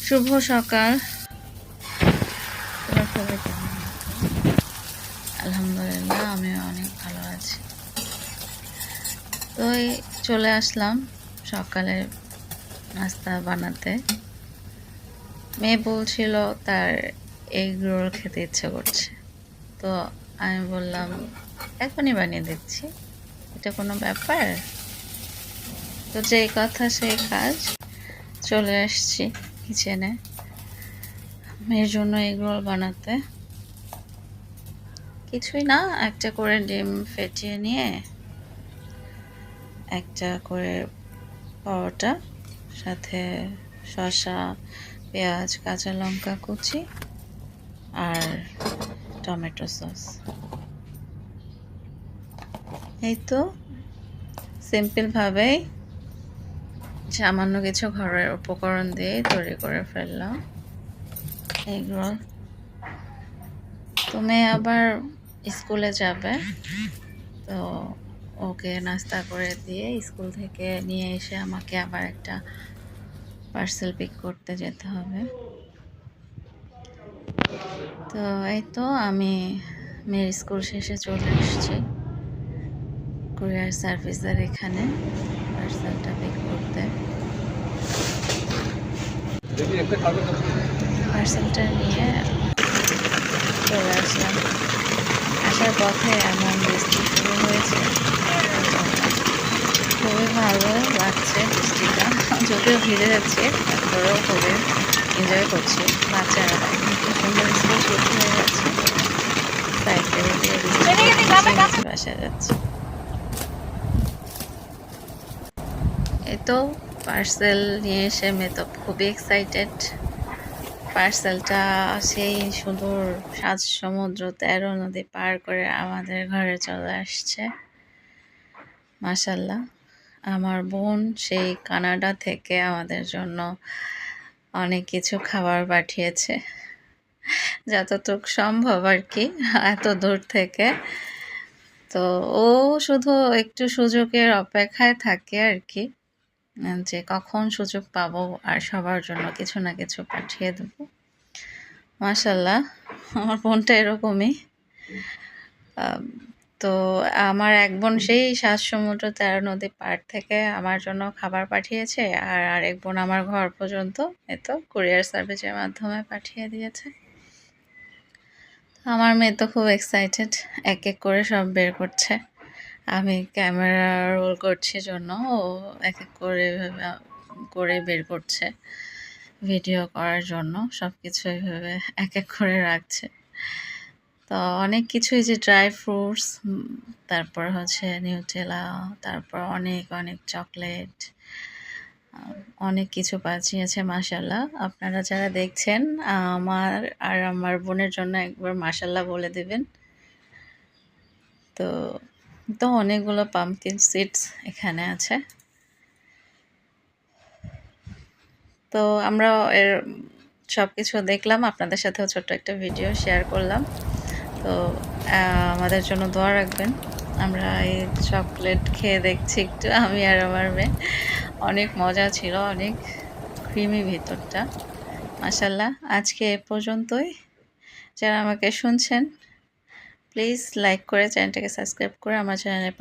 শুভ সকাল। তোমরা সবাই কেমন আছো? আলহামদুলিল্লাহ, আমি অনেক ভালো আছি। তো এই চলে আসলাম সকালে নাস্তা বানাতে। মেয়ে বলছিল তার এগ রোল খেতে ইচ্ছে করছে, তো আমি বললাম এখনই বানিয়ে দিচ্ছি, এটা কোনো ব্যাপার? তো যেই কথা সেই কাজ, চলে আসছি কিচেনে মেয়ের জন্য এগ রোল বানাতে। কিছুই না, একটা করে ডিম ফেটিয়ে নিয়ে একটা করে পরোটা, সাথে শসা, পেঁয়াজ, কাঁচা লঙ্কা কুচি আর টমেটো সস। এই তো সিম্পলভাবেই সামান্য কিছু ঘরের উপকরণ দিয়ে তৈরি করে ফেললাম এগ রোল। তুমি আবার স্কুলে যাবে, তো ওকে নাস্তা করে দিয়ে স্কুল থেকে নিয়ে এসে আমাকে আবার একটা পার্সেল পিক করতে যেতে হবে। তো এই তো আমি মেয়ের স্কুল শেষে চলে এসেছি কুরিয়ার সার্ভিসের এখানে পার্সেলটা পিক করতে। পার্সেলটা নিয়ে চলে আসলাম। আসার পথে এমন বৃষ্টি শুরু হয়েছে, খুবই ভালো লাগছে বৃষ্টিটা, যদিও ভিজে যাচ্ছে তারপরেও খুবই এনজয় করছি। বাচ্চারা খুব সুন্দর স্কুল ছুটি হয়ে যাচ্ছে, সাইকেল দিয়ে বৃষ্টি বাসায় যাচ্ছে। এই তো পার্সেল নিয়ে এসে মেয়ে তো খুবই এক্সাইটেড। পার্সেলটা সেই সুদূর 7 সমুদ্র 13 নদী পার করে আমাদের ঘরে চলে আসছে। মাশাল্লাহ, আমার বোন সেই কানাডা থেকে আমাদের জন্য অনেক কিছু খাবার পাঠিয়েছে, যতটুকু সম্ভব আর কি, এত দূর থেকে। তো ও শুধু একটু সুযোগের অপেক্ষায় থাকে আর কি, যে কখন সুযোগ পাবো আর সবার জন্য কিছু না কিছু পাঠিয়ে দেবো। মাশাল্লাহ, আমার বোনটা এরকমই। তো আমার এক বোন সেই 7 সমুদ্র 13 নদী পার থেকে আমার জন্য খাবার পাঠিয়েছে, আর আরেক বোন আমার ঘর পর্যন্ত এতো কুরিয়ার সার্ভিসের মাধ্যমে পাঠিয়ে দিয়েছে। আমার মেয়ে তো খুব এক্সাইটেড, এক এক করে সব বের করছে। আমি ক্যামেরা রোল করছি জন্য ও এক এক করে করে বের করছে ভিডিও করার জন্য, সব কিছু এইভাবে এক এক করে রাখছে। তো অনেক কিছুই, যে ড্রাই ফ্রুটস, তারপর হচ্ছে নিউটেলা, তারপর অনেক অনেক চকলেট, অনেক কিছু পাঠিয়েছে মাশাল্লাহ। আপনারা যারা দেখছেন আমার আর আমার বোনের জন্য একবার মাশাল্লাহ বলে দেবেন। তো তো অনেকগুলো পাম্পকিন সিডস এখানে আছে। তো আমরা এর সব কিছু দেখলাম, আপনাদের সাথেও ছোট্ট একটা ভিডিও শেয়ার করলাম। তো আমাদের জন্য দোয়া রাখবেন। আমরা এই চকলেট খেয়ে দেখছি একটু, আমি আর আমার মেয়ে। অনেক মজা ছিল, অনেক ক্রিমি ভিতরটা। মাশাল্লাহ, আজকে এ পর্যন্তই। যারা আমাকে শুনছেন প্লিজ লাইক করে চ্যানেলটাকে সাবস্ক্রাইব করে আমার চ্যানেলের পাশে